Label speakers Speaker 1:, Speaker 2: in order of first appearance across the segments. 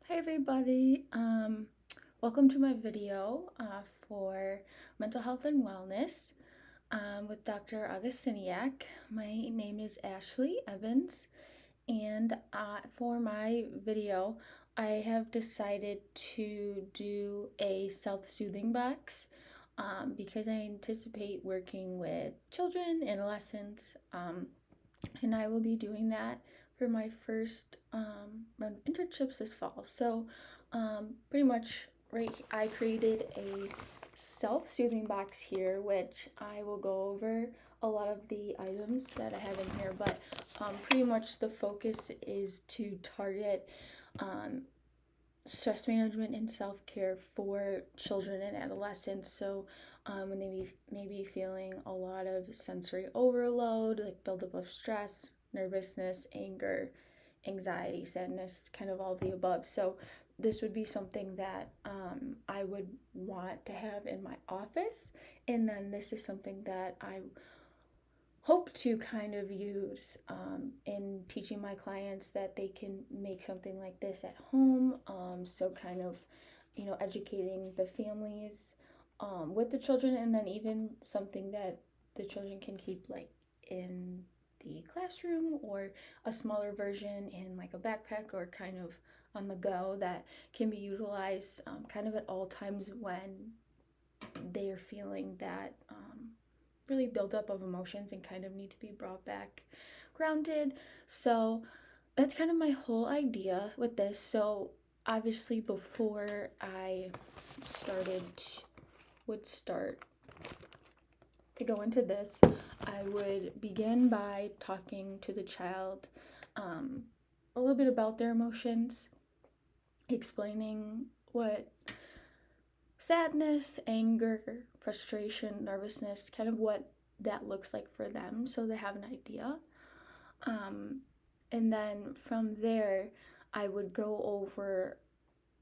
Speaker 1: Hi everybody. Welcome to my video for mental health and wellness with Dr. Augustiniak. My name is Ashley Evans, and for my video, I have decided to do a self-soothing box because I anticipate working with children, adolescents, and I will be doing that for my first round of internships this fall. So, pretty much, right, I created a self-soothing box here, which I will go over a lot of the items that I have in here, but pretty much the focus is to target um, stress management and self-care for children and adolescents. So when they may be feeling a lot of sensory overload, like buildup of stress, nervousness, anger, anxiety, sadness, kind of all of the above. So this would be something that I would want to have in my office, and then this is something that I hope to kind of use in teaching my clients that they can make something like this at home. So kind of, educating the families with the children, and then even something that the children can keep like in the classroom or a smaller version in like a backpack or kind of on the go that can be utilized kind of at all times when they are feeling that really buildup of emotions and kind of need to be brought back grounded. So that's kind of my whole idea with this. So obviously before I started would start to go into this, I would begin by talking to the child a little bit about their emotions, explaining what sadness, anger, frustration, nervousness, kind of what that looks like for them so they have an idea. And then from there, I would go over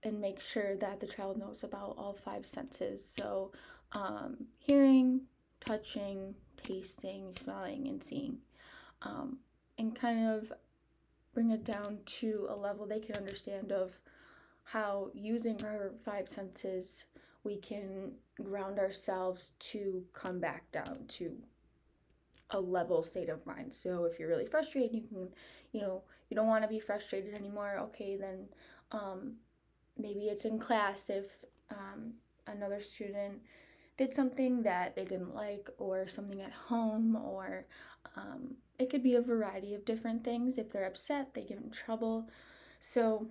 Speaker 1: and make sure that the child knows about all five senses. So, hearing, touching, tasting, smelling, and seeing. And kind of bring it down to a level they can understand of how using our five senses we can ground ourselves to come back down to a level state of mind. So if you're really frustrated, you can, you don't want to be frustrated anymore. Okay, then maybe it's in class if another student did something that they didn't like, or something at home, or it could be a variety of different things. If they're upset, they get in trouble. So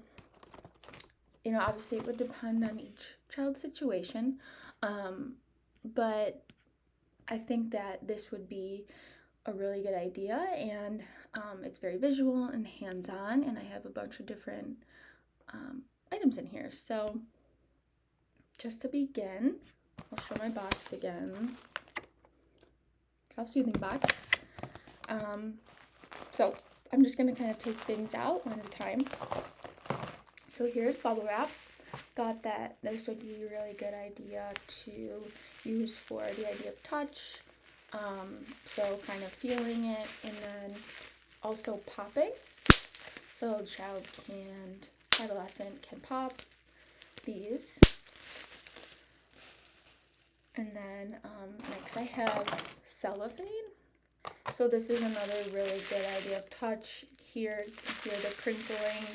Speaker 1: obviously it would depend on each child's situation, but I think that this would be a really good idea, and it's very visual and hands-on, and I have a bunch of different items in here. So just to begin, I'll show my box again. Self-soothing box. So I'm just gonna kind of take things out one at a time. So here's bubble wrap. Thought that this would be a really good idea to use for the idea of touch. So kind of feeling it, and then also popping. So the child adolescent can pop these. And then next I have cellophane. So this is another really good idea of touch. Here you can hear the crinkling,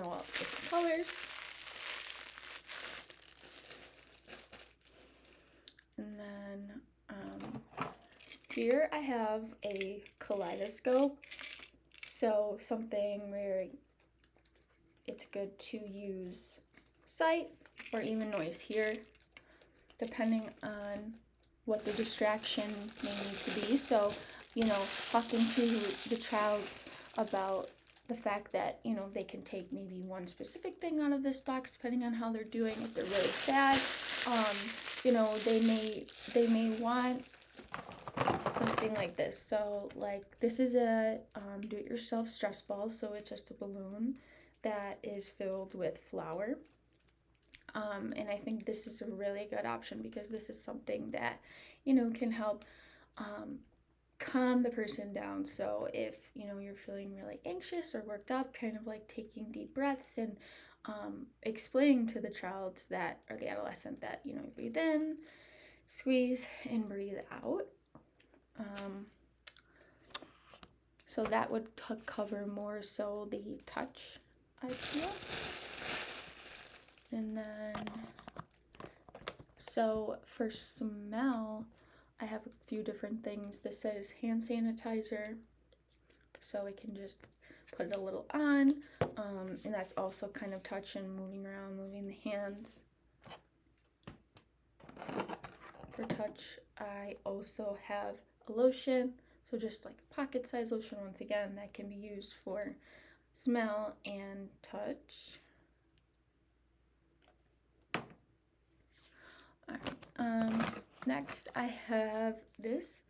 Speaker 1: all different colors. And then here I have a kaleidoscope. So something where it's good to use sight or even noise here, depending on what the distraction may need to be. So, talking to the child about the fact that, they can take maybe one specific thing out of this box, depending on how they're doing. If they're really sad, they may want something like this. So, like, this is a do-it-yourself stress ball. So it's just a balloon that is filled with flour. And I think this is a really good option because this is something that, can help calm the person down. So if, you're feeling really anxious or worked up, kind of like taking deep breaths and explaining to the child that, or the adolescent, that, you breathe in, squeeze, and breathe out. So that would cover more so the touch idea. And then, so for smell, I have a few different things. This says hand sanitizer, so we can just put it a little on, and that's also kind of touch and moving around, moving the hands. For touch, I also have a lotion, so just like a pocket-sized lotion, once again, that can be used for smell and touch. Alright, next I have this.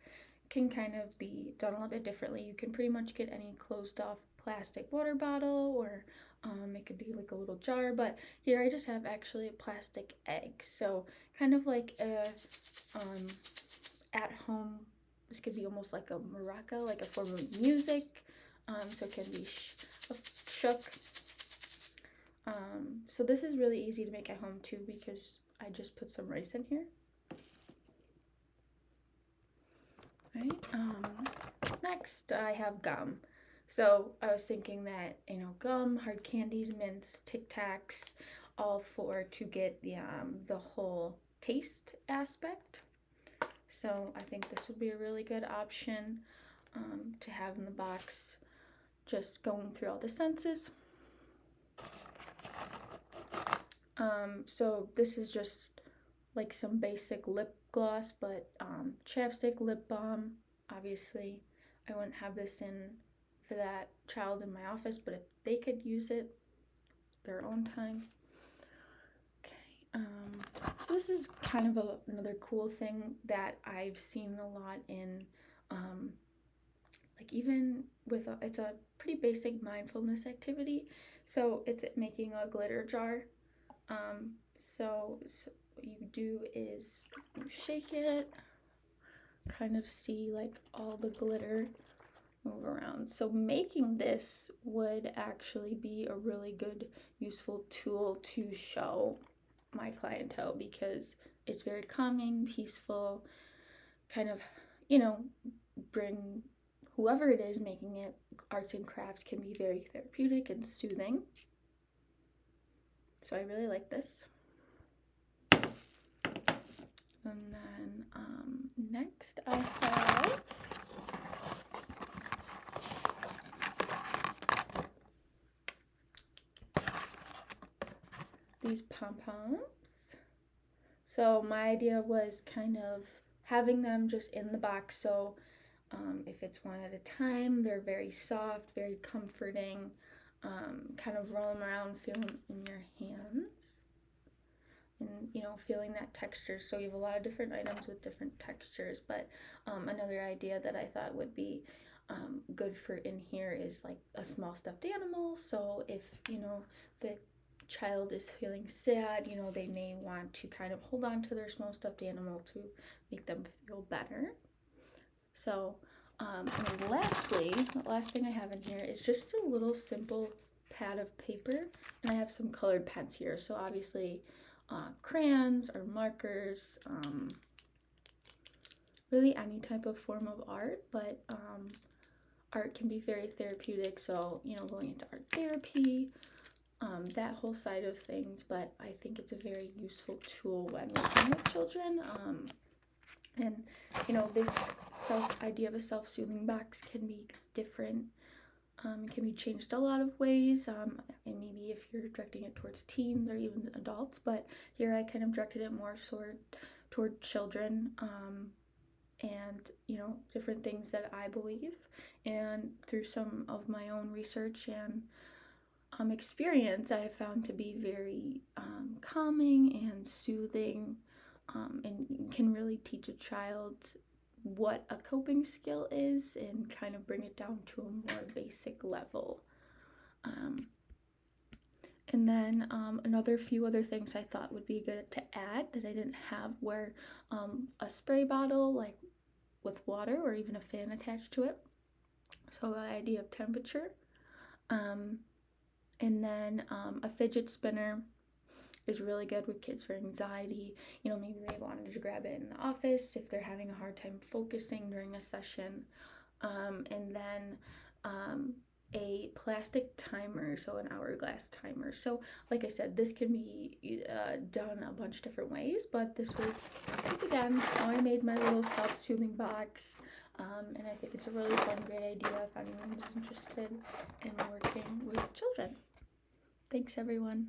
Speaker 1: Can kind of be done a little bit differently. You can pretty much get any closed off plastic water bottle, or it could be like a little jar, but here I just have actually a plastic egg. So kind of like a at home, this could be almost like a maraca, like a form of music. So it can be shook. So this is really easy to make at home too, because I just put some rice in here. Right. Next I have gum. So I was thinking that, gum, hard candies, mints, Tic Tacs, all to get the whole taste aspect. So I think this would be a really good option to have in the box, just going through all the senses. So this is just like some basic lip gloss, but chapstick, lip balm. Obviously, I wouldn't have this in for that child in my office, but if they could use it their own time. Okay, so this is kind of another cool thing that I've seen a lot in, like even with, it's a pretty basic mindfulness activity. So it's making a glitter jar. So what you do is you shake it, kind of see like all the glitter move around. So making this would actually be a really good, useful tool to show my clientele, because it's very calming, peaceful, kind of, bring whoever it is making it, arts and crafts can be very therapeutic and soothing. So I really like this. And then next I have these pom-poms. So my idea was kind of having them just in the box, so if it's one at a time, they're very soft, very comforting, kind of roll them around, feel them in your hands, and feeling that texture. So you have a lot of different items with different textures, but another idea that I thought would be good for in here is like a small stuffed animal. So if the child is feeling sad, they may want to kind of hold on to their small stuffed animal to make them feel better. So and lastly, the last thing I have in here is just a little simple pad of paper, and I have some colored pens here. So obviously crayons or markers, really any type of form of art, but art can be very therapeutic. So going into art therapy, that whole side of things, but I think it's a very useful tool when working with children. And this idea of a self-soothing box can be different. It can be changed a lot of ways, and maybe if you're directing it towards teens or even adults, but here I kind of directed it more toward children, and different things that I believe, and through some of my own research and experience, I have found to be very calming and soothing, and can really teach a child what a coping skill is and kind of bring it down to a more basic level. And then another few other things I thought would be good to add that I didn't have were a spray bottle, like with water or even a fan attached to it. So the idea of temperature. And then a fidget spinner is really good with kids for anxiety. You know, maybe they wanted to grab it in the office if they're having a hard time focusing during a session. And then a plastic timer, so an hourglass timer. So, like I said, this can be done a bunch of different ways, but this was, once again, how I made my little self-soothing box. And I think it's a really fun, great idea if anyone is interested in working with children. Thanks, everyone.